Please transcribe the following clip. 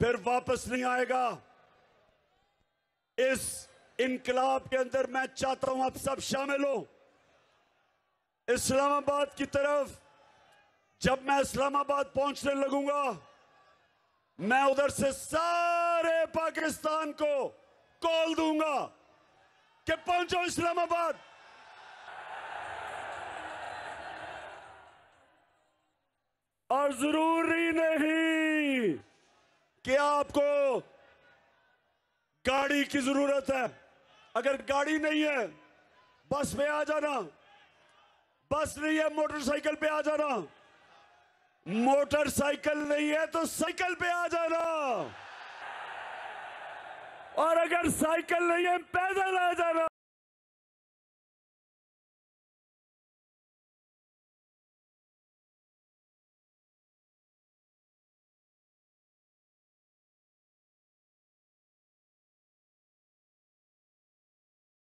फिर वापस नहीं आएगा। इस इनकलाब के अंदर मैं चाहता हूं आप सब शामिल हो। इस्लामाबाद की तरफ जब मैं इस्लामाबाद पहुंचने लगूंगा, मैं उधर से सारे पाकिस्तान को कॉल दूंगा कि पहुंचो इस्लामाबाद। और जरूरी नहीं कि आपको गाड़ी की जरूरत है। अगर गाड़ी नहीं है, बस पे आ जाना। बस नहीं है, मोटरसाइकिल पे आ जाना। मोटरसाइकिल नहीं है तो साइकिल पे आ जाना। और अगर साइकिल नहीं है, पैदल आ जाना।